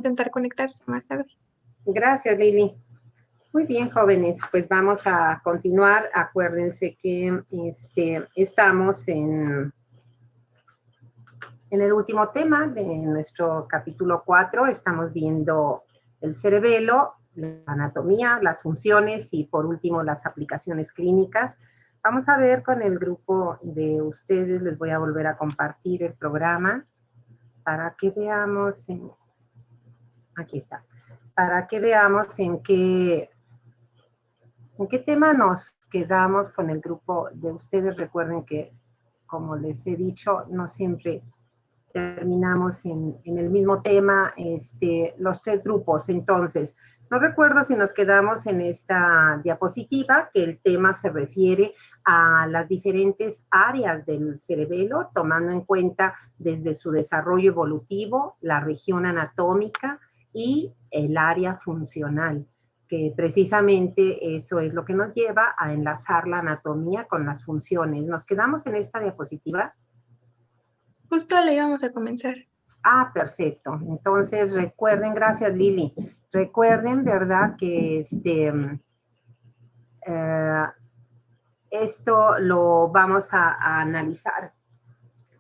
intentar conectarse más tarde. Gracias, Lili. Muy bien, jóvenes, pues vamos a continuar. Acuérdense que estamos en el último tema de nuestro capítulo 4. Estamos viendo el cerebelo, la anatomía, las funciones y por último las aplicaciones clínicas. Vamos a ver con el grupo de ustedes, les voy a volver a compartir el programa para que veamos, aquí está, para que veamos en qué tema nos quedamos con el grupo de ustedes. Recuerden que, como les he dicho, no siempre terminamos en el mismo tema, los tres grupos. Entonces, no recuerdo si nos quedamos en esta diapositiva, que el tema se refiere a las diferentes áreas del cerebelo, tomando en cuenta desde su desarrollo evolutivo, la región anatómica y el área funcional, que precisamente eso es lo que nos lleva a enlazar la anatomía con las funciones. ¿Nos quedamos en esta diapositiva? Justo le íbamos a comenzar. Ah, perfecto. Entonces, recuerden, gracias Lili, recuerden, ¿verdad? Que esto lo vamos a analizar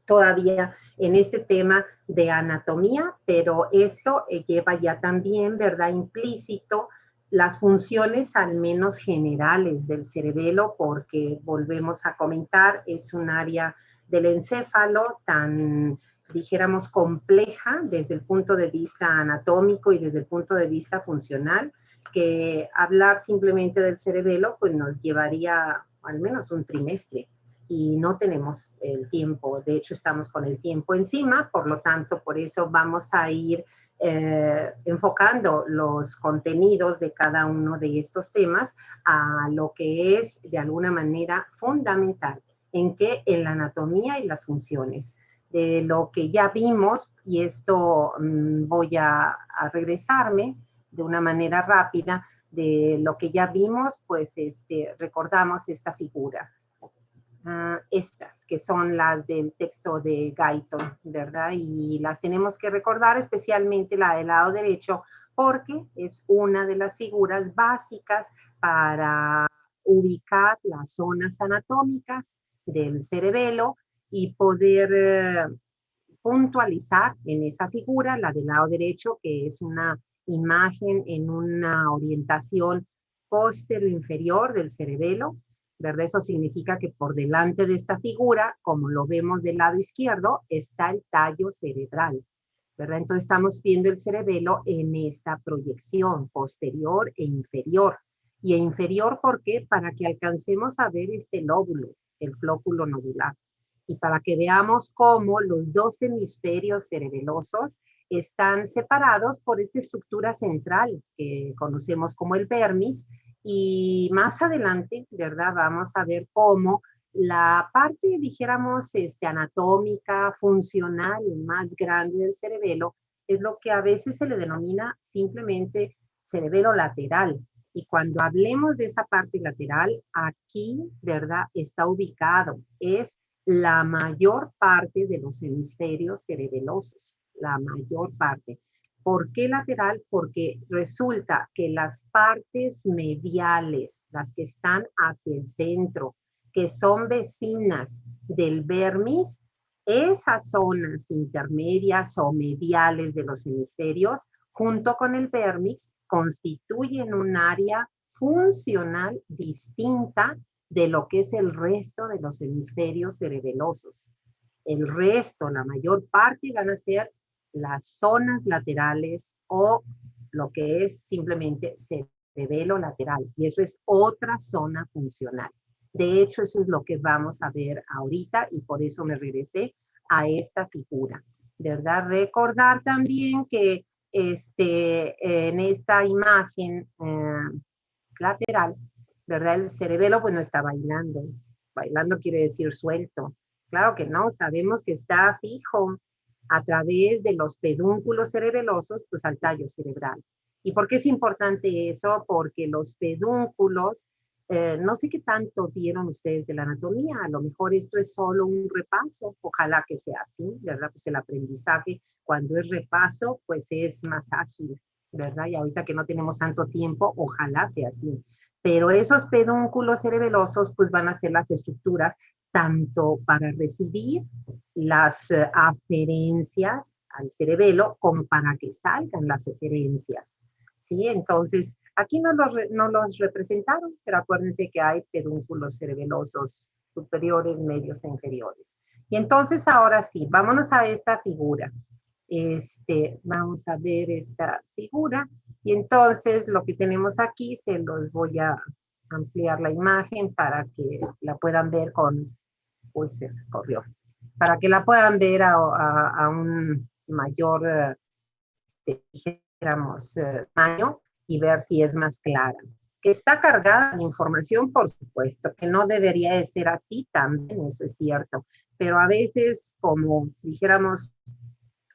todavía en este tema de anatomía, pero esto lleva ya también, ¿verdad? Implícito las funciones al menos generales del cerebelo, porque volvemos a comentar, es un área del encéfalo tan, dijéramos, compleja desde el punto de vista anatómico y desde el punto de vista funcional, que hablar simplemente del cerebelo pues nos llevaría al menos un trimestre y no tenemos el tiempo. De hecho, estamos con el tiempo encima, por lo tanto, por eso vamos a ir enfocando los contenidos de cada uno de estos temas a lo que es de alguna manera fundamental. ¿En qué? En la anatomía y las funciones. De lo que ya vimos, y esto voy a regresarme de una manera rápida, de lo que ya vimos, pues recordamos esta figura. Estas, que son las del texto de Guyton, ¿verdad? Y las tenemos que recordar, especialmente la del lado derecho, porque es una de las figuras básicas para ubicar las zonas anatómicas del cerebelo y poder puntualizar en esa figura, la del lado derecho, que es una imagen en una orientación póstero-inferior del cerebelo, ¿verdad? Eso significa que por delante de esta figura, como lo vemos del lado izquierdo, está el tallo cerebral, ¿verdad? Entonces estamos viendo el cerebelo en esta proyección posterior e inferior. Y inferior, ¿por qué? Para que alcancemos a ver este lóbulo, el flóculo nodular. Y para que veamos cómo los dos hemisferios cerebelosos están separados por esta estructura central que conocemos como el vermis, y más adelante, ¿verdad? Vamos a ver cómo la parte, dijéramos, anatómica, funcional, más grande del cerebelo, es lo que a veces se le denomina simplemente cerebelo lateral. Y cuando hablemos de esa parte lateral, aquí, ¿verdad? Está ubicado, es la mayor parte de los hemisferios cerebelosos, la mayor parte. ¿Por qué lateral? Porque resulta que las partes mediales, las que están hacia el centro, que son vecinas del vermis, esas zonas intermedias o mediales de los hemisferios, junto con el vermis, constituyen un área funcional distinta de lo que es el resto de los hemisferios cerebelosos. El resto, la mayor parte, van a ser las zonas laterales o lo que es simplemente cerebelo lateral. Y eso es otra zona funcional. De hecho, eso es lo que vamos a ver ahorita y por eso me regresé a esta figura, ¿verdad? Recordar también que en esta imagen lateral, ¿verdad? El cerebelo pues no está bailando. Bailando quiere decir suelto. Claro que no, sabemos que está fijo a través de los pedúnculos cerebelosos, pues al tallo cerebral. ¿Y por qué es importante eso? Porque los pedúnculos no sé qué tanto vieron ustedes de la anatomía, a lo mejor esto es solo un repaso, ojalá que sea así, ¿verdad? Pues el aprendizaje cuando es repaso, pues es más ágil, ¿verdad? Y ahorita que no tenemos tanto tiempo, ojalá sea así. Pero esos pedúnculos cerebelosos, pues van a ser las estructuras tanto para recibir las aferencias al cerebelo como para que salgan las eferencias. ¿Sí? Entonces, aquí no los representaron, pero acuérdense que hay pedúnculos cerebelosos superiores, medios e inferiores. Y entonces, ahora sí, vámonos a esta figura. Vamos a ver esta figura. Y entonces, lo que tenemos aquí, se los voy a ampliar la imagen para que la puedan ver con, pues se corrió, para que la puedan ver a un mayor dijéramos, tamaño y ver si es más clara. Que está cargada de información, por supuesto, que no debería de ser así también, eso es cierto, pero a veces, como dijéramos,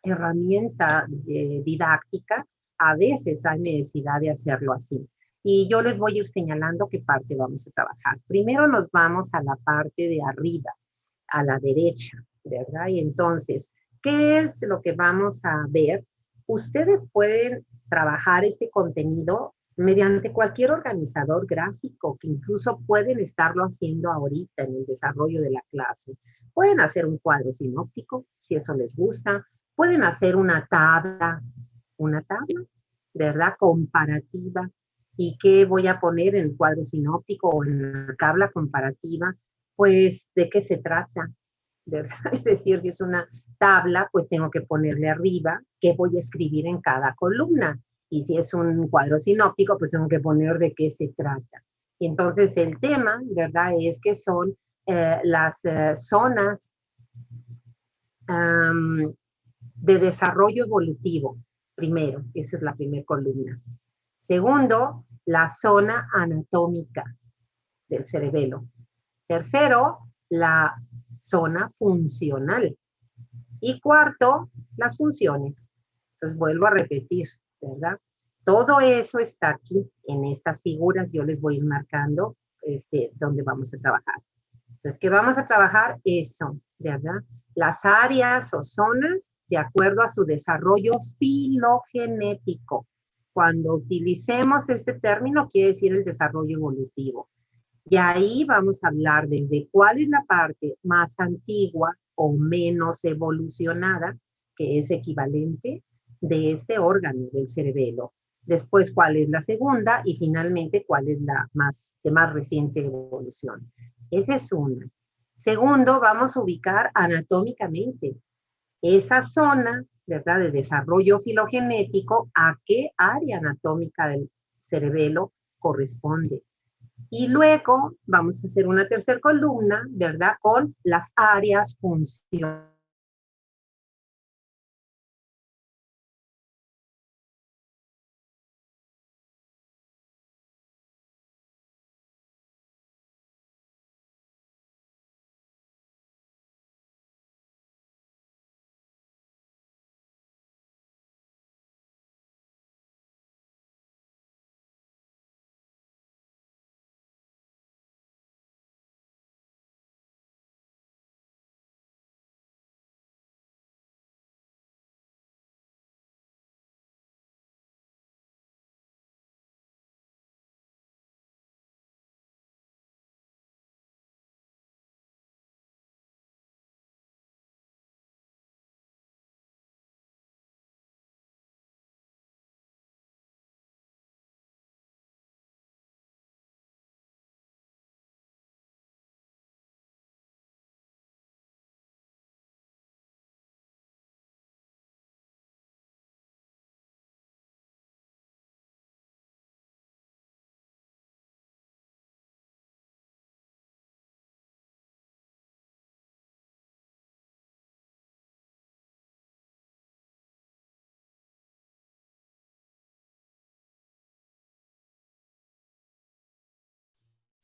herramienta didáctica, a veces hay necesidad de hacerlo así. Y yo les voy a ir señalando qué parte vamos a trabajar. Primero nos vamos a la parte de arriba, a la derecha, ¿verdad? Y entonces, ¿qué es lo que vamos a ver? Ustedes pueden trabajar este contenido mediante cualquier organizador gráfico, que incluso pueden estarlo haciendo ahorita en el desarrollo de la clase. Pueden hacer un cuadro sinóptico, si eso les gusta. Pueden hacer una tabla, ¿verdad? Comparativa. ¿Y qué voy a poner en el cuadro sinóptico o en la tabla comparativa? Pues, ¿de qué se trata? ¿Verdad? Es decir, si es una tabla, pues tengo que ponerle arriba qué voy a escribir en cada columna. Y si es un cuadro sinóptico, pues tengo que poner de qué se trata. Y entonces el tema, ¿verdad? Es que son las zonas de desarrollo evolutivo. Primero, esa es la primera columna. Segundo, la zona anatómica del cerebelo. Tercero, la zona funcional. Y cuarto, las funciones. Entonces vuelvo a repetir, ¿verdad? Todo eso está aquí en estas figuras. Yo les voy a ir marcando donde vamos a trabajar. Entonces, ¿qué vamos a trabajar? Eso, ¿verdad? Las áreas o zonas de acuerdo a su desarrollo filogenético. Cuando utilicemos este término, quiere decir el desarrollo evolutivo. Y ahí vamos a hablar desde cuál es la parte más antigua o menos evolucionada, que es equivalente de este órgano del cerebelo. Después, cuál es la segunda y finalmente, cuál es la de más reciente evolución. Esa es una. Segundo, vamos a ubicar anatómicamente esa zona, ¿verdad?, de desarrollo filogenético, a qué área anatómica del cerebelo corresponde. Y luego vamos a hacer una tercera columna, ¿verdad?, con las áreas funcionales.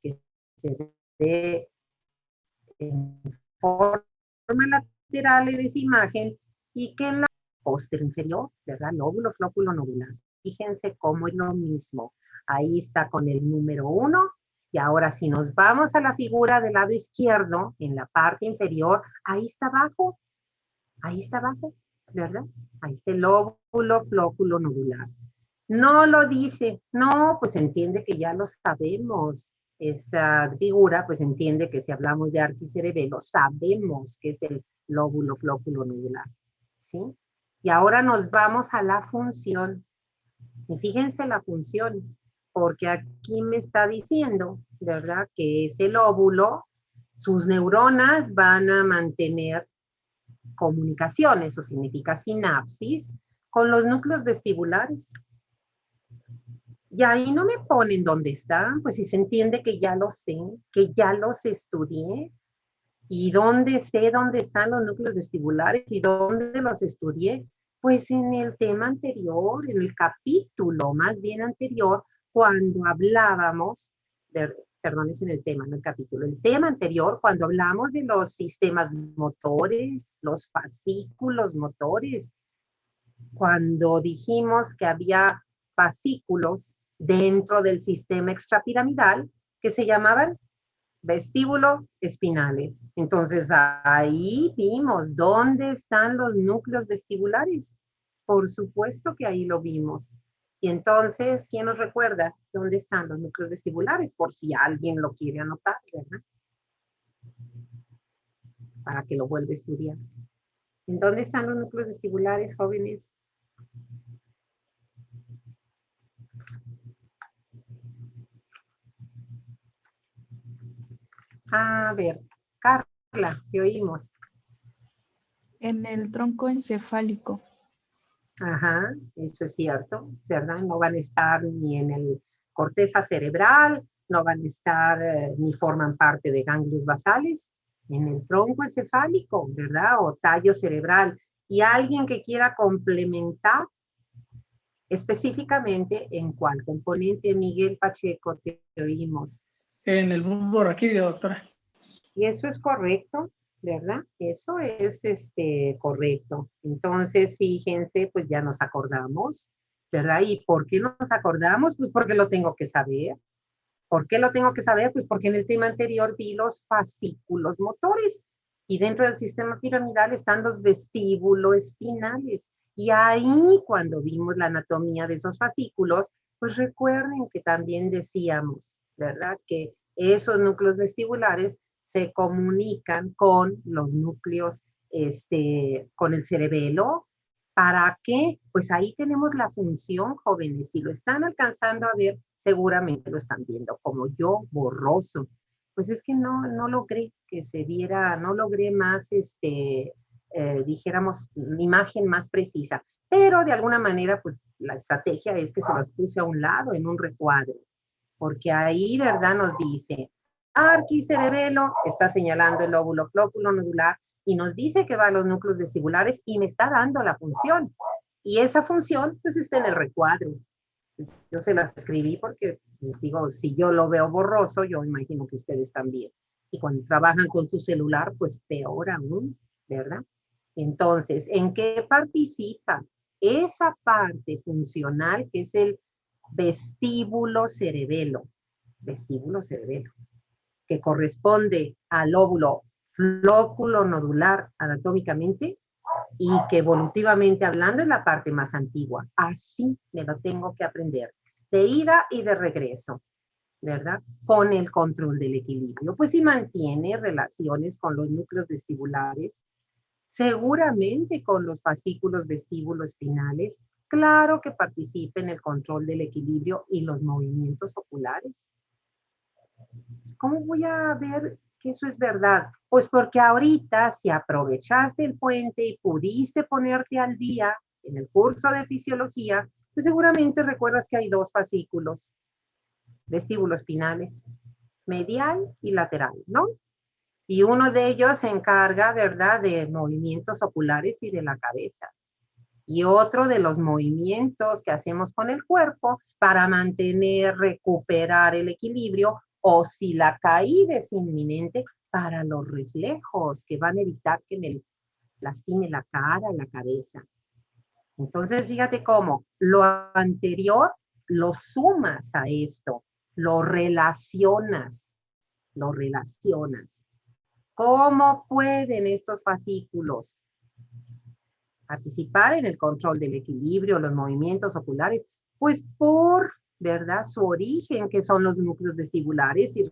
Que se ve en forma lateral en esa imagen y que en la posterior inferior, ¿verdad? Lóbulo, flóculo, nodular. Fíjense cómo es lo mismo. Ahí está con el número 1 Y ahora si nos vamos a la figura del lado izquierdo, en la parte inferior, ahí está abajo, ¿verdad? Ahí está el lóbulo flóculo nodular. No lo dice, no, pues entiende que ya lo sabemos. Esta figura, pues entiende que si hablamos de arquicerebelo, sabemos que es el lóbulo flóculo nodular, ¿sí? Y ahora nos vamos a la función. Y fíjense la función, porque aquí me está diciendo, ¿verdad? Que ese lóbulo, sus neuronas van a mantener comunicación, eso significa sinapsis, con los núcleos vestibulares. Y ahí no me ponen dónde están, pues si se entiende que ya lo sé, que ya los estudié. ¿Y dónde sé dónde están los núcleos vestibulares y dónde los estudié? Pues en el tema anterior, en el capítulo más bien anterior, cuando hablábamos, perdón, es en el tema, no el capítulo, el tema anterior, cuando hablamos de los sistemas motores, los fascículos motores, cuando dijimos que había fascículos dentro del sistema extrapiramidal que se llamaban vestíbulo espinales. Entonces ahí vimos dónde están los núcleos vestibulares. Por supuesto que ahí lo vimos. Y entonces, ¿quién nos recuerda dónde están los núcleos vestibulares? Por si alguien lo quiere anotar, ¿verdad? Para que lo vuelva a estudiar. ¿En dónde están los núcleos vestibulares, jóvenes? A ver, Carla, te oímos. En el tronco encefálico. Ajá, eso es cierto, ¿verdad? No van a estar ni en el corteza cerebral, no van a estar ni forman parte de ganglios basales, en el tronco encefálico, ¿verdad? O tallo cerebral. Y alguien que quiera complementar específicamente en cuál componente, Miguel Pacheco, te oímos. En el bulbo raquídeo, doctora. Y eso es correcto, ¿verdad? Eso es correcto. Entonces, fíjense, pues ya nos acordamos, ¿verdad? ¿Y por qué nos acordamos? Pues porque lo tengo que saber. ¿Por qué lo tengo que saber? Pues porque en el tema anterior vi los fascículos motores y dentro del sistema piramidal están los vestíbulos espinales. Y ahí cuando vimos la anatomía de esos fascículos, pues recuerden que también decíamos, ¿verdad? Que esos núcleos vestibulares se comunican con los núcleos, con el cerebelo. ¿Para qué? Pues ahí tenemos la función, jóvenes. Si lo están alcanzando a ver, seguramente lo están viendo como yo, borroso. Pues es que no logré que se viera, no logré más, dijéramos, una imagen más precisa. Pero de alguna manera, pues la estrategia es que se los puse a un lado en un recuadro. Porque ahí, ¿verdad? Nos dice, arquicerebelo, está señalando el lóbulo flóculo nodular y nos dice que va a los núcleos vestibulares y me está dando la función. Y esa función, pues está en el recuadro. Yo se las escribí porque, les digo, si yo lo veo borroso, yo imagino que ustedes también. Y cuando trabajan con su celular, pues peor aún, ¿verdad? Entonces, ¿en qué participa? Esa parte funcional que es el vestíbulo cerebelo, que corresponde al lóbulo flóculo nodular anatómicamente y que evolutivamente hablando es la parte más antigua. Así me lo tengo que aprender, de ida y de regreso, ¿verdad? Con el control del equilibrio. Pues si mantiene relaciones con los núcleos vestibulares, seguramente con los fascículos vestíbulo-espinales, claro que participa en el control del equilibrio y los movimientos oculares. ¿Cómo voy a ver que eso es verdad? Pues porque ahorita si aprovechaste el puente y pudiste ponerte al día en el curso de fisiología, pues seguramente recuerdas que hay dos fascículos, vestíbulos espinales, medial y lateral, ¿no? Y uno de ellos se encarga, ¿verdad?, de movimientos oculares y de la cabeza. Y otro de los movimientos que hacemos con el cuerpo para mantener, recuperar el equilibrio o si la caída es inminente, para los reflejos que van a evitar que me lastime la cara, la cabeza. Entonces, fíjate cómo lo anterior lo sumas a esto. lo relacionas, lo relacionas. ¿Cómo pueden estos fascículos participar en el control del equilibrio, los movimientos oculares? Pues por, ¿verdad?, su origen, que son los núcleos vestibulares y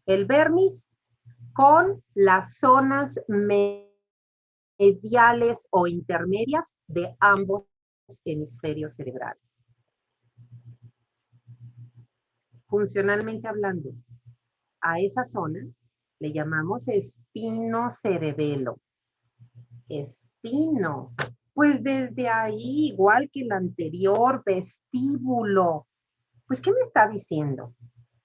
el vermis con las zonas mediales o intermedias de ambos hemisferios cerebrales. Funcionalmente hablando, a esa zona le llamamos espinocerebelo. Espino. Pues desde ahí, igual que el anterior, vestíbulo. Pues, ¿qué me está diciendo?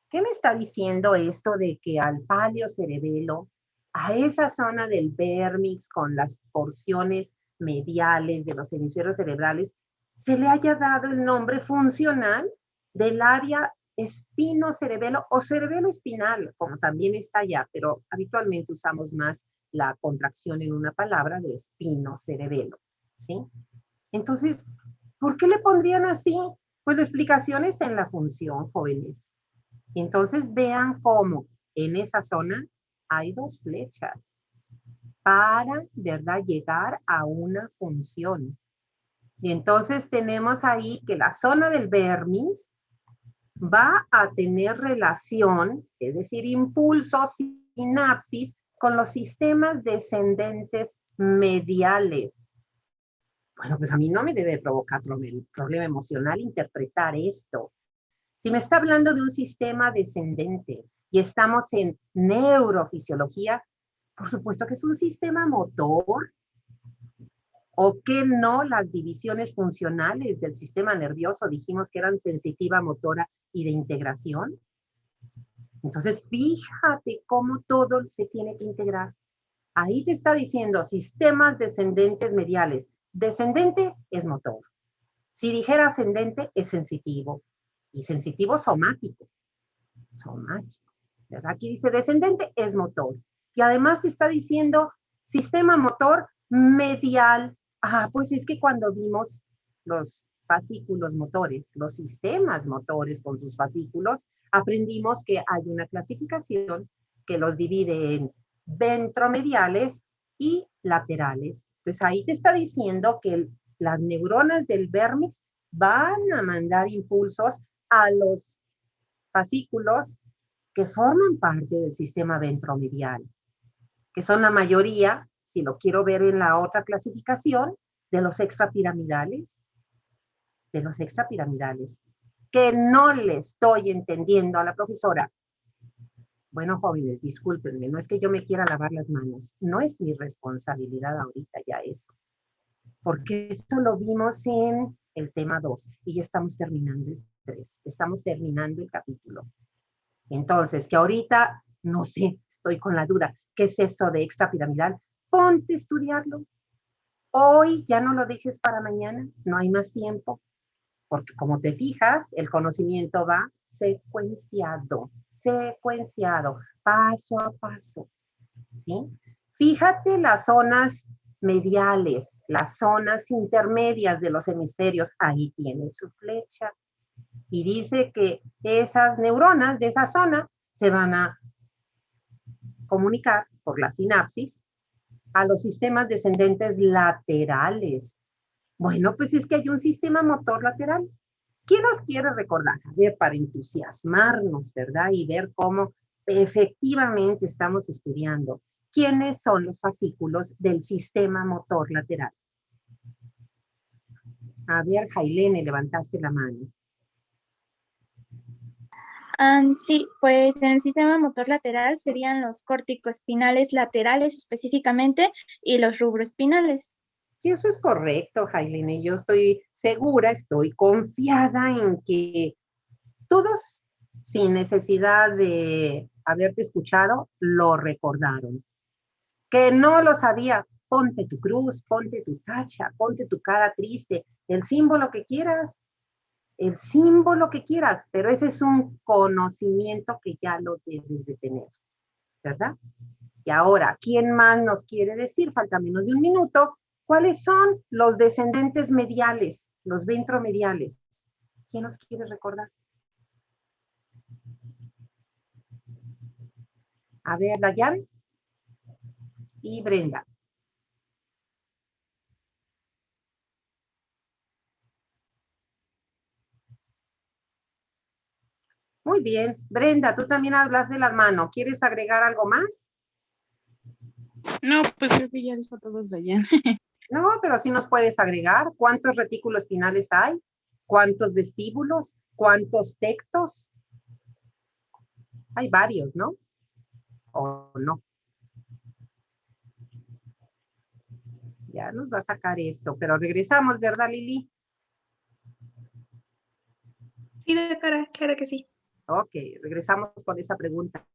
¿Qué me está diciendo esto de que al paleocerebelo, a esa zona del vérmix con las porciones mediales de los hemisferios cerebrales, se le haya dado el nombre funcional del área espinocerebelo o cerebelo espinal, como también está allá, pero habitualmente usamos más la contracción en una palabra de espinocerebelo, ¿sí? Entonces, ¿por qué le pondrían así? Pues la explicación está en la función, jóvenes. Entonces vean cómo en esa zona hay dos flechas para, ¿verdad?, llegar a una función. Y entonces tenemos ahí que la zona del vermis va a tener relación, es decir, impulsos, sinapsis, con los sistemas descendentes mediales. Bueno, pues a mí no me debe provocar problema emocional interpretar esto. Si me está hablando de un sistema descendente y estamos en neurofisiología, por supuesto que es un sistema motor. ¿O qué no las divisiones funcionales del sistema nervioso? Dijimos que eran sensitiva, motora y de integración. Entonces, fíjate cómo todo se tiene que integrar. Ahí te está diciendo sistemas descendentes mediales. Descendente es motor. Si dijera ascendente, es sensitivo. Y sensitivo somático. Somático, ¿verdad? Aquí dice descendente es motor. Y además te está diciendo sistema motor medial. Ah, pues es que cuando vimos los fascículos motores, los sistemas motores con sus fascículos, aprendimos que hay una clasificación que los divide en ventromediales y laterales. Entonces ahí te está diciendo que las neuronas del vérmix van a mandar impulsos a los fascículos que forman parte del sistema ventromedial, que son la mayoría, si lo quiero ver en la otra clasificación, de los extrapiramidales, que no le estoy entendiendo a la profesora. Bueno, jóvenes, discúlpenme, no es que yo me quiera lavar las manos, no es mi responsabilidad ahorita ya eso, porque esto lo vimos en el tema 2 y ya estamos terminando el 3, estamos terminando el capítulo. Entonces, que ahorita, no sé, estoy con la duda, ¿qué es eso de extrapiramidal? Ponte a estudiarlo. Hoy ya no lo dejes para mañana, no hay más tiempo, porque como te fijas, el conocimiento va secuenciado, paso a paso, ¿sí? Fíjate las zonas mediales, las zonas intermedias de los hemisferios, ahí tiene su flecha. Y dice que esas neuronas de esa zona se van a comunicar por la sinapsis a los sistemas descendentes laterales. Bueno, pues es que hay un sistema motor lateral. ¿Quién nos quiere recordar? A ver, para entusiasmarnos, ¿verdad? Y ver cómo efectivamente estamos estudiando. ¿Quiénes son los fascículos del sistema motor lateral? A ver, Jailene, levantaste la mano. Sí, pues en el sistema motor lateral serían los corticoespinales laterales específicamente y los rubroespinales. Y eso es correcto, Jailene. Yo estoy segura, estoy confiada en que todos, sin necesidad de haberte escuchado, lo recordaron. Que no lo sabía, ponte tu cruz, ponte tu tacha, ponte tu cara triste, el símbolo que quieras. El símbolo que quieras, pero ese es un conocimiento que ya lo debes de tener, ¿verdad? Y ahora, ¿quién más nos quiere decir? Falta menos de un minuto. ¿Cuáles son los descendentes mediales, los ventromediales? ¿Quién nos quiere recordar? A ver, Dayan y Brenda. Muy bien. Brenda, tú también hablas de las manos. ¿Quieres agregar algo más? No, pues creo que ya dijo todos de allá. No, pero sí nos puedes agregar. ¿Cuántos retículos espinales hay? ¿Cuántos vestíbulos? ¿Cuántos tectos? Hay varios, ¿no? ¿O no? Ya nos va a sacar esto, pero regresamos, ¿verdad, Lili? Sí, doctora, claro que sí. Ok, regresamos con esa pregunta.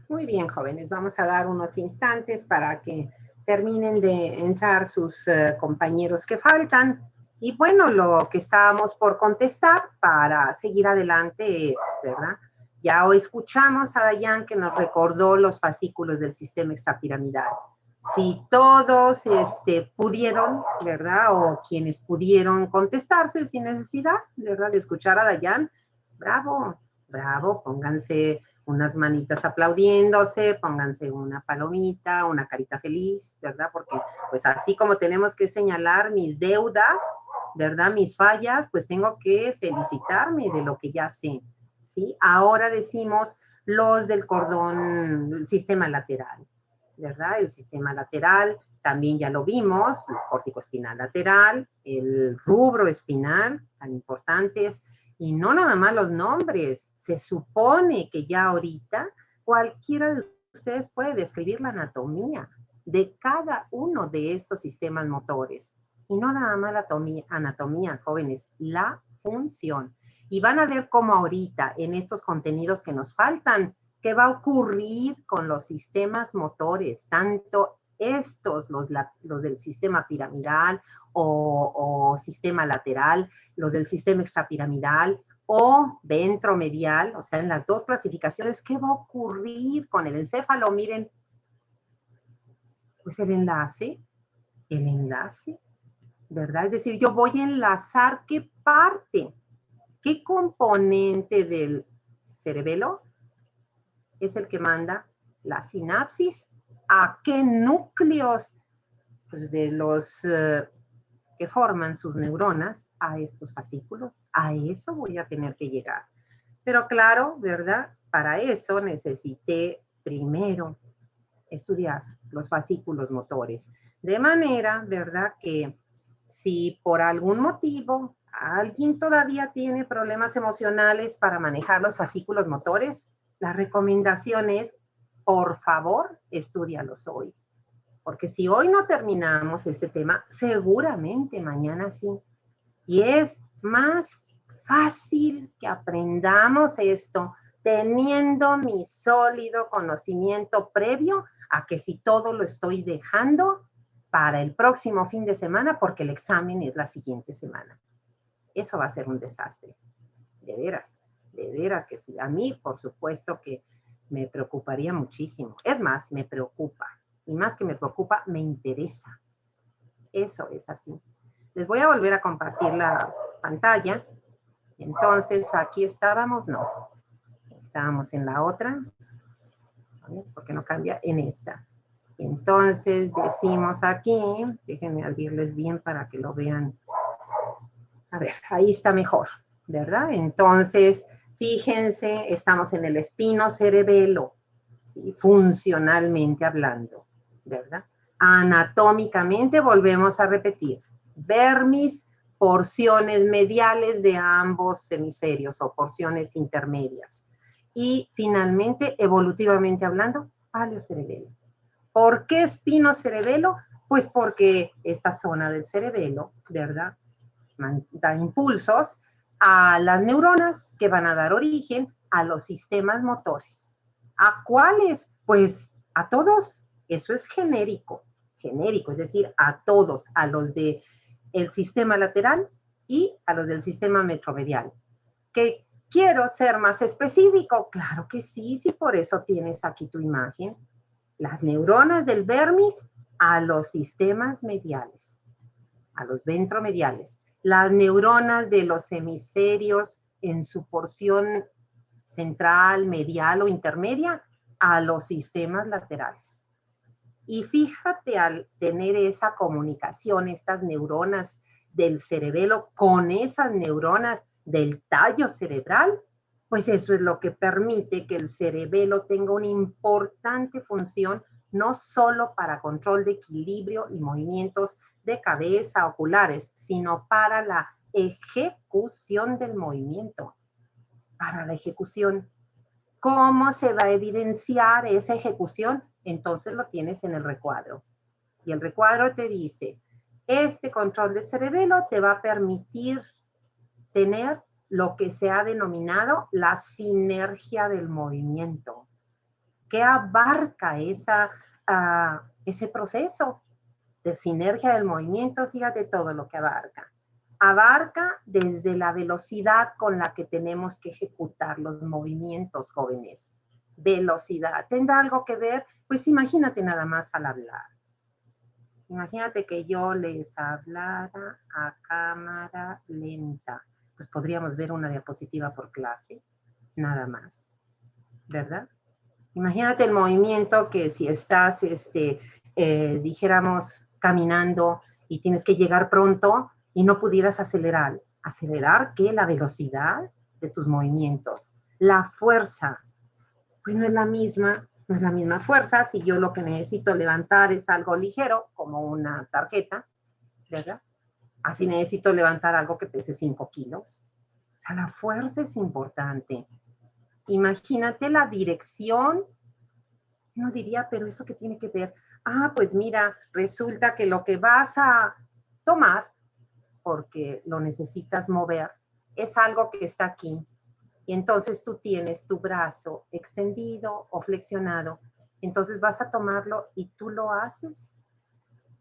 Muy bien, jóvenes, vamos a dar unos instantes para que terminen de entrar sus compañeros que faltan. Y bueno, lo que estábamos por contestar para seguir adelante es, ¿verdad? Ya hoy escuchamos a Dayan que nos recordó los fascículos del sistema extrapiramidal. Si todos pudieron, ¿verdad? O quienes pudieron contestarse sin necesidad, ¿verdad? De escuchar a Dayan, bravo, bravo, pónganse unas manitas aplaudiéndose, pónganse una palomita, una carita feliz, ¿verdad? Porque pues así como tenemos que señalar mis deudas, ¿verdad? Mis fallas, pues tengo que felicitarme de lo que ya sé, ¿sí? Ahora decimos los del cordón, el sistema lateral, ¿verdad? El sistema lateral, también ya lo vimos, el córtico espinal lateral, el rubro espinal, tan importantes. Y no nada más los nombres, se supone que ya ahorita cualquiera de ustedes puede describir la anatomía de cada uno de estos sistemas motores. Y no nada más la anatomía, jóvenes, la función. Y van a ver cómo ahorita en estos contenidos que nos faltan, qué va a ocurrir con los sistemas motores, tanto estos, los del sistema piramidal o sistema lateral, los del sistema extrapiramidal o ventromedial, o sea, en las dos clasificaciones, ¿qué va a ocurrir con el encéfalo? Miren, pues el enlace, ¿verdad? Es decir, yo voy a enlazar qué parte, qué componente del cerebelo es el que manda la sinapsis, a qué núcleos pues, de los que forman sus neuronas a estos fascículos. A eso voy a tener que llegar. Pero claro, ¿verdad? Para eso necesité primero estudiar los fascículos motores. De manera, ¿verdad? Que si por algún motivo alguien todavía tiene problemas emocionales para manejar los fascículos motores, la recomendación es por favor, estúdialos hoy. Porque si hoy no terminamos este tema, seguramente mañana sí. Y es más fácil que aprendamos esto teniendo mi sólido conocimiento previo a que si todo lo estoy dejando para el próximo fin de semana porque el examen es la siguiente semana. Eso va a ser un desastre. De veras que sí. A mí, por supuesto que me preocuparía muchísimo. Es más, me preocupa. Y más que me preocupa, me interesa. Eso es así. Les voy a volver a compartir la pantalla. Entonces, aquí estábamos, no. Estábamos en la otra. ¿Por qué no cambia? En esta. Entonces, decimos aquí, déjenme abrirles bien para que lo vean. A ver, ahí está mejor, ¿verdad? Entonces, fíjense, estamos en el espino cerebelo, ¿sí? Funcionalmente hablando, ¿verdad? Anatómicamente volvemos a repetir. Vermis, porciones mediales de ambos hemisferios o porciones intermedias. Y finalmente, evolutivamente hablando, paleocerebelo. ¿Por qué espino cerebelo? Pues porque esta zona del cerebelo, ¿verdad?, da impulsos a las neuronas que van a dar origen a los sistemas motores. ¿A cuáles? Pues a todos. Eso es genérico, es decir, a todos, a los del sistema lateral y a los del sistema metromedial. ¿Que quiero ser más específico? Claro que sí, sí, por eso tienes aquí tu imagen. Las neuronas del vermis a los sistemas mediales, a los ventromediales. Las neuronas de los hemisferios en su porción central, medial o intermedia a los sistemas laterales. Y fíjate, al tener esa comunicación, estas neuronas del cerebelo con esas neuronas del tallo cerebral, pues eso es lo que permite que el cerebelo tenga una importante función, no solo para control de equilibrio y movimientos de cabeza, oculares, sino para la ejecución del movimiento. Para la ejecución. ¿Cómo se va a evidenciar esa ejecución? Entonces lo tienes en el recuadro. Y el recuadro te dice, este control del cerebelo te va a permitir tener lo que se ha denominado la sinergia del movimiento. ¿Qué abarca ese proceso de sinergia del movimiento? Fíjate todo lo que abarca. Abarca desde la velocidad con la que tenemos que ejecutar los movimientos, jóvenes. Velocidad. ¿Tendrá algo que ver? Pues imagínate nada más al hablar. Imagínate que yo les hablara a cámara lenta. Pues podríamos ver una diapositiva por clase, nada más, ¿verdad? Imagínate el movimiento que si estás, dijéramos, caminando y tienes que llegar pronto y no pudieras acelerar. ¿Acelerar qué? La velocidad de tus movimientos. La fuerza, pues no es la misma fuerza si yo lo que necesito levantar es algo ligero, como una tarjeta, ¿verdad? Así necesito levantar algo que pese 5 kilos. O sea, la fuerza es importante. Imagínate la dirección. No diría, pero ¿eso qué tiene que ver? Ah, pues mira, resulta que lo que vas a tomar, porque lo necesitas mover, es algo que está aquí. Y entonces tú tienes tu brazo extendido o flexionado. Entonces vas a tomarlo y tú lo haces.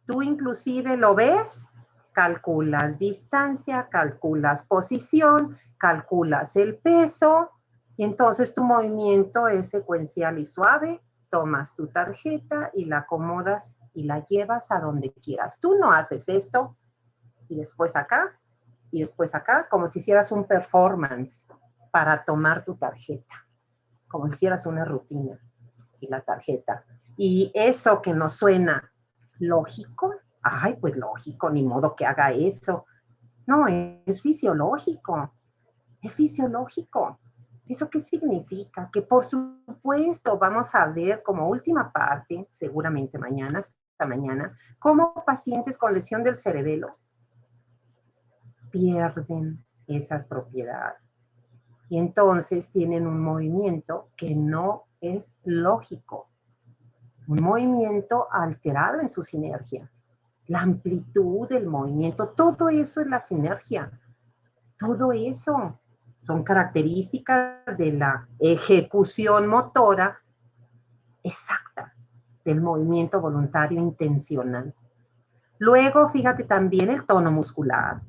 Tú inclusive lo ves, calculas distancia, calculas posición, calculas el peso, y entonces tu movimiento es secuencial y suave. Tomas tu tarjeta y la acomodas y la llevas a donde quieras. Tú no haces esto y después acá, como si hicieras un performance para tomar tu tarjeta, como si hicieras una rutina y la tarjeta. Y eso que nos suena lógico, ay, pues lógico, ni modo que haga eso. No, es fisiológico, es fisiológico. ¿Eso qué significa? Que por supuesto vamos a ver como última parte, seguramente mañana, hasta mañana, cómo pacientes con lesión del cerebelo pierden esas propiedades. Y entonces tienen un movimiento que no es lógico. un movimiento alterado en su sinergia. La amplitud del movimiento, todo eso es la sinergia. Todo eso son características de la ejecución motora exacta del movimiento voluntario intencional. Luego, fíjate también el tono muscular.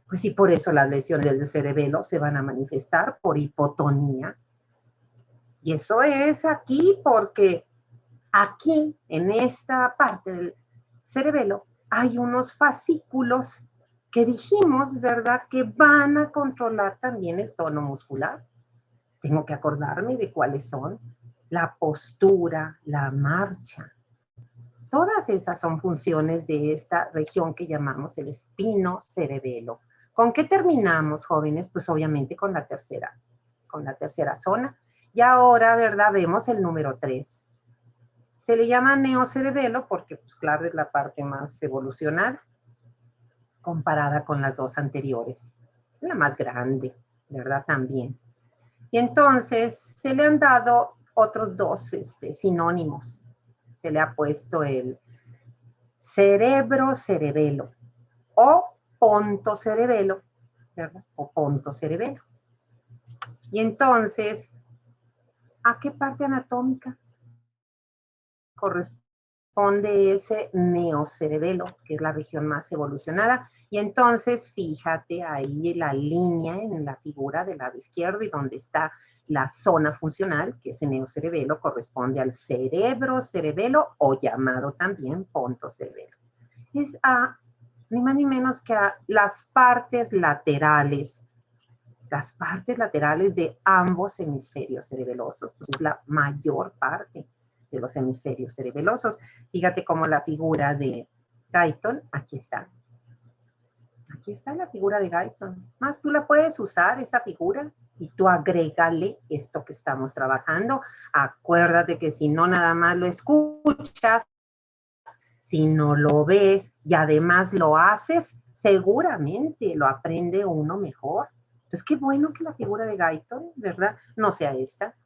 Pues sí, por eso las lesiones del cerebelo se van a manifestar por hipotonía. Y eso es aquí porque aquí, en esta parte del cerebelo, hay unos fascículos que dijimos, ¿verdad?, que van a controlar también el tono muscular. Tengo que acordarme de cuáles son. La postura, la marcha. Todas esas son funciones de esta región que llamamos el espinocerebelo. ¿Con qué terminamos, jóvenes? Pues obviamente con la tercera zona. Y ahora, ¿verdad?, vemos el número 3. Se le llama neocerebelo porque, pues claro, es la parte más evolucionada comparada con las dos anteriores. Es la más grande, ¿verdad? También. Y entonces se le han dado otros dos sinónimos. Se le ha puesto el cerebro-cerebelo o pontocerebelo, ¿verdad? O pontocerebelo. Y entonces, ¿a qué parte anatómica corresponde ese neocerebelo, que es la región más evolucionada? Y entonces, fíjate ahí la línea en la figura del lado izquierdo y donde está la zona funcional, que ese neocerebelo corresponde al cerebro-cerebelo o llamado también pontocerebelo. Es ni más ni menos que a las partes laterales de ambos hemisferios cerebelosos, pues es la mayor parte de los hemisferios cerebelosos. Fíjate cómo la figura de Guyton, aquí está. Aquí está la figura de Guyton. Más tú la puedes usar, esa figura, y tú agrégale esto que estamos trabajando. Acuérdate que si no nada más lo escuchas, si no lo ves y además lo haces, seguramente lo aprende uno mejor. Pues qué bueno que la figura de Guyton, ¿verdad?, no sea esta.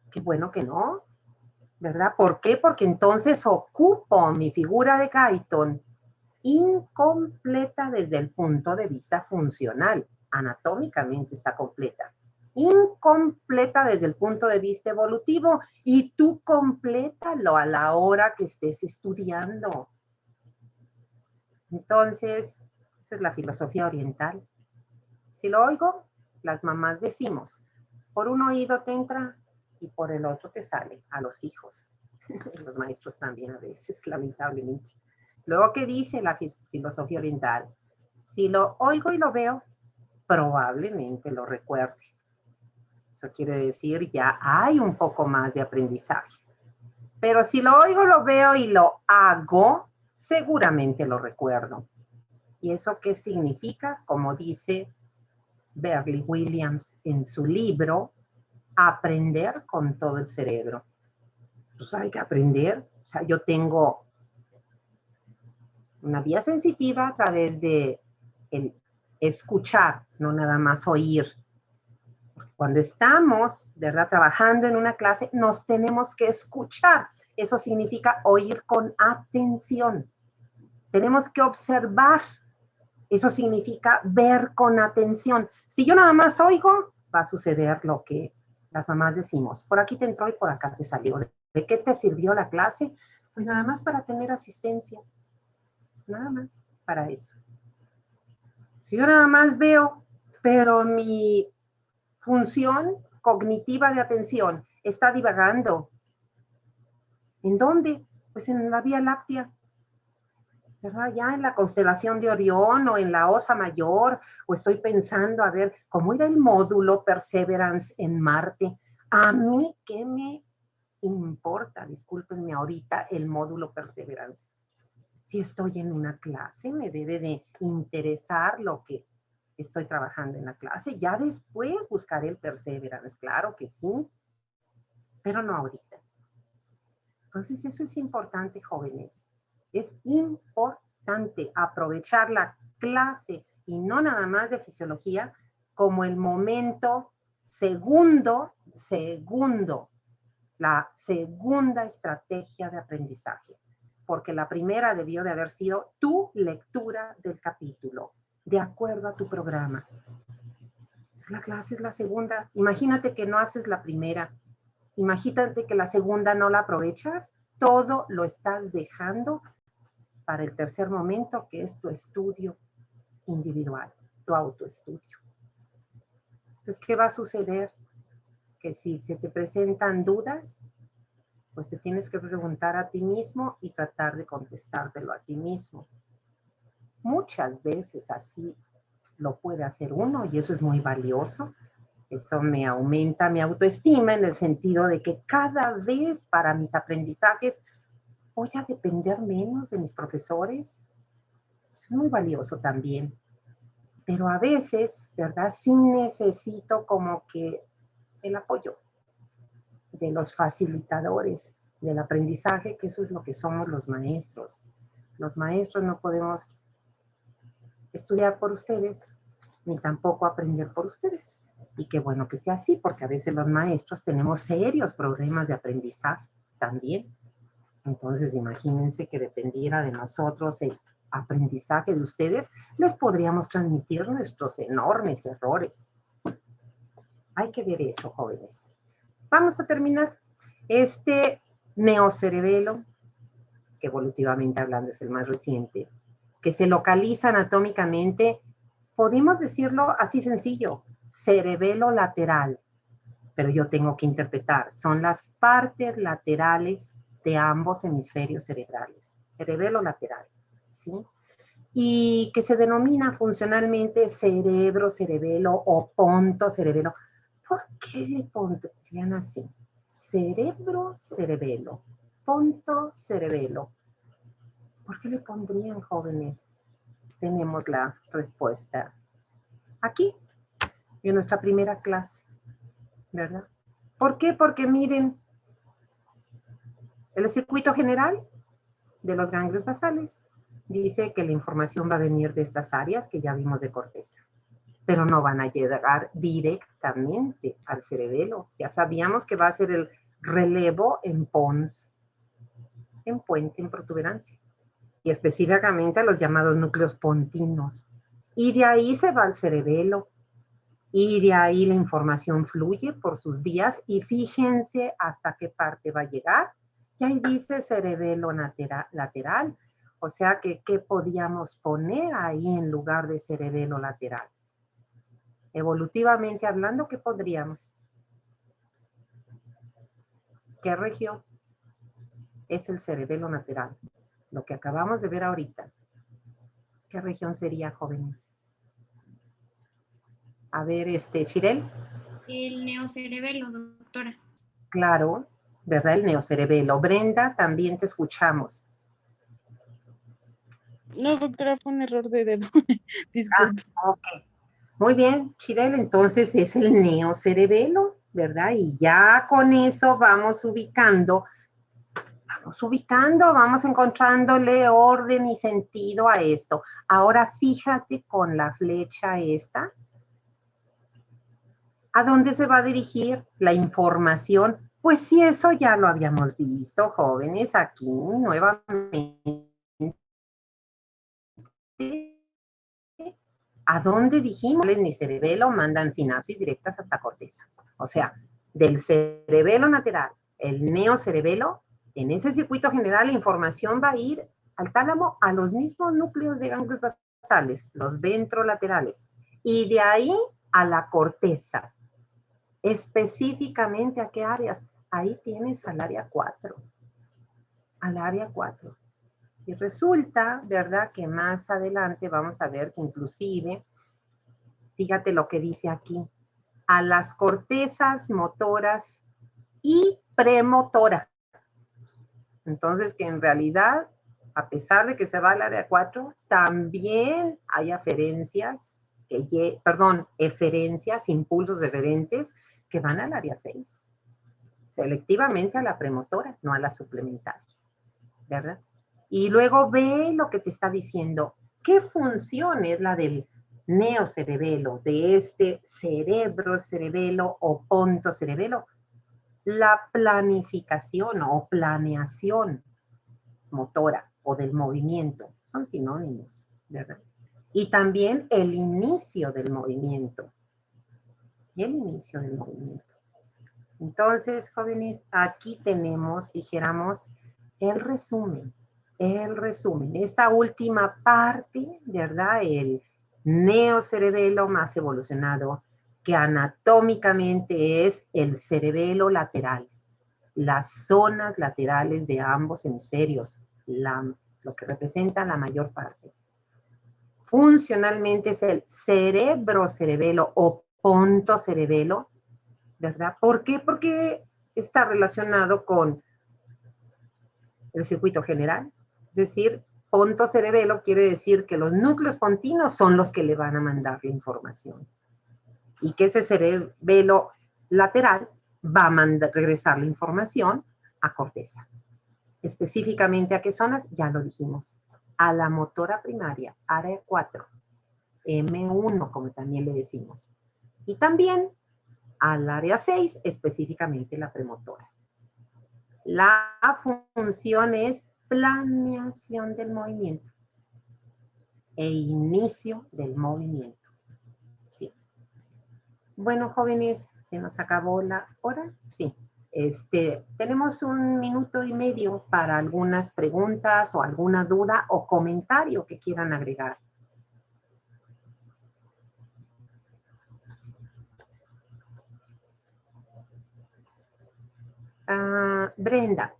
Qué bueno que no, ¿verdad? ¿Por qué? Porque entonces ocupo mi figura de Guyton incompleta desde el punto de vista funcional. Anatómicamente está completa. Incompleta desde el punto de vista evolutivo, y tú complétalo a la hora que estés estudiando. Entonces, esa es la filosofía oriental. Si lo oigo, las mamás decimos, por un oído te entra y por el otro te sale, a los hijos. Los maestros también a veces, lamentablemente. Luego, ¿qué dice la filosofía oriental? Si lo oigo y lo veo, probablemente lo recuerde. Eso quiere decir, ya hay un poco más de aprendizaje. Pero si lo oigo, lo veo y lo hago, seguramente lo recuerdo. ¿Y eso qué significa? Como dice Berley Williams en su libro, aprender con todo el cerebro. Pues hay que aprender. O sea, yo tengo una vía sensitiva a través de el escuchar, no nada más oír. Cuando estamos, ¿verdad?, trabajando en una clase, nos tenemos que escuchar. Eso significa oír con atención. Tenemos que observar. Eso significa ver con atención. Si yo nada más oigo, va a suceder lo que las mamás decimos. Por aquí te entró y por acá te salió. ¿De qué te sirvió la clase? Pues nada más para tener asistencia. Nada más para eso. Si yo nada más veo, pero mi función cognitiva de atención está divagando. ¿En dónde? Pues en la Vía Láctea, ¿verdad? Ya en la constelación de Orión o en la Osa Mayor, o estoy pensando, a ver, ¿cómo era el módulo Perseverance en Marte? A mí, ¿qué me importa? Discúlpenme ahorita el módulo Perseverance. Si estoy en una clase, me debe de interesar lo que estoy trabajando en la clase. Ya después buscaré el Perseverance, claro que sí, pero no ahorita. Entonces eso es importante, jóvenes. Es importante aprovechar la clase y no nada más de fisiología como el momento segundo la segunda estrategia de aprendizaje, porque la primera debió de haber sido tu lectura del capítulo, de acuerdo a tu programa. La clase es la segunda. Imagínate que no haces la primera. Imagínate que la segunda no la aprovechas. Todo lo estás dejando para el tercer momento, que es tu estudio individual, tu autoestudio. Entonces, ¿qué va a suceder? Que si se te presentan dudas, pues te tienes que preguntar a ti mismo y tratar de contestártelo a ti mismo. Muchas veces así lo puede hacer uno y eso es muy valioso. Eso me aumenta mi autoestima en el sentido de que cada vez para mis aprendizajes voy a depender menos de mis profesores. Eso es muy valioso también. Pero a veces, ¿verdad? Sí necesito como que el apoyo de los facilitadores del aprendizaje, que eso es lo que somos los maestros. Los maestros no podemos estudiar por ustedes, ni tampoco aprender por ustedes. Y qué bueno que sea así, porque a veces los maestros tenemos serios problemas de aprendizaje también. Entonces, imagínense que dependiera de nosotros el aprendizaje de ustedes, les podríamos transmitir nuestros enormes errores. Hay que ver eso, jóvenes. Vamos a terminar. Este neocerebelo, que evolutivamente hablando es el más reciente, que se localiza anatómicamente, podemos decirlo así sencillo, cerebelo lateral, pero yo tengo que interpretar, son las partes laterales de ambos hemisferios cerebrales, cerebelo lateral, ¿sí? Y que se denomina funcionalmente cerebro, cerebelo o ponto, cerebelo. ¿Por qué le pondrían así? Cerebro, cerebelo, ponto, cerebelo. ¿Por qué le pondrían, jóvenes? Tenemos la respuesta aquí, en nuestra primera clase, ¿verdad? ¿Por qué? Porque miren, el circuito general de los ganglios basales dice que la información va a venir de estas áreas que ya vimos de corteza, pero no van a llegar directamente al cerebelo. Ya sabíamos que va a ser el relevo en pons, en puente, en protuberancia, y específicamente a los llamados núcleos pontinos. Y de ahí se va al cerebelo, y de ahí la información fluye por sus vías, y fíjense hasta qué parte va a llegar. Y ahí dice cerebelo lateral. O sea que, ¿qué podíamos poner ahí en lugar de cerebelo lateral? Evolutivamente hablando, ¿qué pondríamos? ¿Qué región? Es el cerebelo lateral. Lo que acabamos de ver ahorita. ¿Qué región sería, jóvenes? A ver, Chirel. El neocerebelo, doctora. Claro, ¿verdad? El neocerebelo. Brenda, también te escuchamos. No, doctora, fue un error de dedo. Disculpe. Ok. Muy bien, Chirel, entonces es el neocerebelo, ¿verdad? Y ya con eso vamos encontrándole orden y sentido a esto. Ahora fíjate con la flecha esta, ¿a dónde se va a dirigir la información? Pues sí, eso ya lo habíamos visto, jóvenes, aquí nuevamente. ¿A dónde dijimos? Ni cerebelo mandan sinapsis directas hasta corteza. O sea, del cerebelo lateral, el neocerebelo, en ese circuito general la información va a ir al tálamo a los mismos núcleos de ganglios basales, los ventrolaterales, y de ahí a la corteza. Específicamente, ¿a qué áreas? Ahí tienes al área 4. Al área 4. Y resulta, ¿verdad?, que más adelante vamos a ver que inclusive, fíjate lo que dice aquí, a las cortezas motoras y premotora. Entonces, que en realidad, a pesar de que se va al área 4, también hay eferencias, impulsos eferentes que van al área 6. Selectivamente a la premotora, no a la suplementaria, ¿verdad? Y luego ve lo que te está diciendo. ¿Qué función es la del neocerebelo, de este cerebro, cerebelo o ponto cerebelo? la planificación o planeación motora o del movimiento. Son sinónimos, ¿verdad? Y también el inicio del movimiento. El inicio del movimiento. Entonces, jóvenes, aquí tenemos, dijéramos, el resumen. El resumen. Esta última parte, ¿verdad? El neocerebelo más evolucionado, que anatómicamente es el cerebelo lateral. Las zonas laterales de ambos hemisferios, lo que representa la mayor parte. Funcionalmente es el cerebro-cerebelo o ponto-cerebelo, ¿verdad? ¿Por qué? Porque está relacionado con el circuito general. Es decir, ponto-cerebelo quiere decir que los núcleos pontinos son los que le van a mandar la información. Y que ese cerebelo lateral va a regresar la información a corteza. Específicamente a qué zonas, ya lo dijimos. A la motora primaria, área 4, M1, como también le decimos. Y también al área 6, específicamente la premotora. La función es planeación del movimiento e inicio del movimiento. ¿Sí? Bueno, jóvenes, ¿se nos acabó la hora? Sí. Tenemos 1 minuto y medio para algunas preguntas o alguna duda o comentario que quieran agregar. Brenda.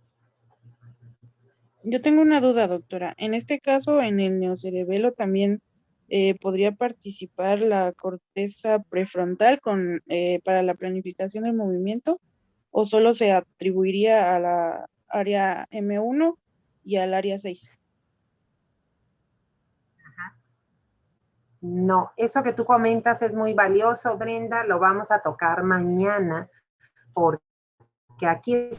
Yo tengo una duda, doctora. En este caso, en el neocerebelo también podría participar la corteza prefrontal para la planificación del movimiento, o solo se atribuiría a la área M1 y al área 6. No, eso que tú comentas es muy valioso, Brenda, lo vamos a tocar mañana, porque aquí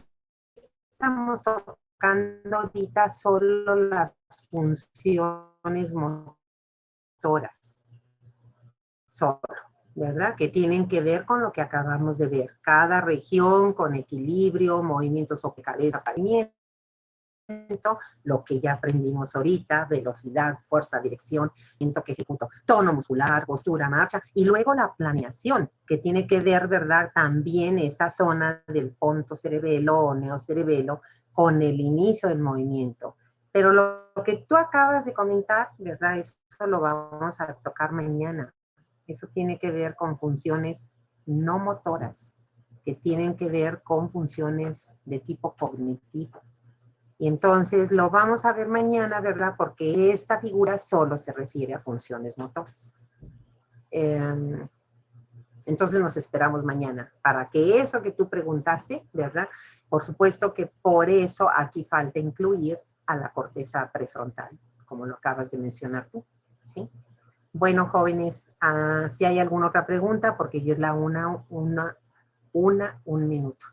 estamos tocando ahorita solo las funciones motoras, solo, ¿verdad? Que tienen que ver con lo que acabamos de ver. Cada región con equilibrio, movimiento sobre cabeza, movimiento, lo que ya aprendimos ahorita, velocidad, fuerza, dirección, que ejecuto, tono muscular, postura, marcha, y luego la planeación, que tiene que ver, ¿verdad? También esta zona del ponto cerebelo o neocerebelo con el inicio del movimiento. Pero lo que tú acabas de comentar, ¿verdad? Eso lo vamos a tocar mañana. Eso tiene que ver con funciones no motoras, que tienen que ver con funciones de tipo cognitivo. Y entonces lo vamos a ver mañana, ¿verdad? Porque esta figura solo se refiere a funciones motoras. Entonces nos esperamos mañana para que eso que tú preguntaste, ¿verdad? Por supuesto que por eso aquí falta incluir a la corteza prefrontal, como lo acabas de mencionar tú, ¿sí? Bueno, jóvenes, si hay alguna otra pregunta, porque ya es la un minuto.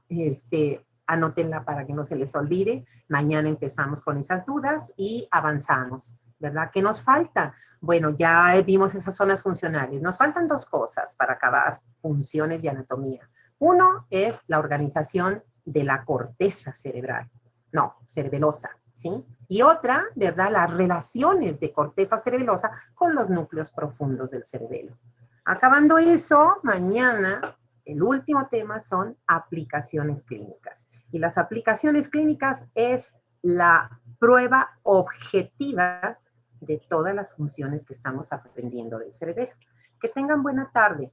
Anótenla para que no se les olvide. Mañana empezamos con esas dudas y avanzamos, ¿verdad? ¿Qué nos falta? Bueno, ya vimos esas zonas funcionales. Nos faltan 2 cosas para acabar funciones y anatomía. Uno es la organización de la corteza cerebral. No, cerebelosa, ¿sí? Y otra, ¿verdad? Las relaciones de corteza cerebelosa con los núcleos profundos del cerebelo. Acabando eso, mañana el último tema son aplicaciones clínicas. Y las aplicaciones clínicas es la prueba objetiva de todas las funciones que estamos aprendiendo del cerebelo. Que tengan buena tarde,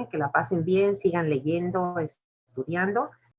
que la pasen bien, sigan leyendo, estudiando.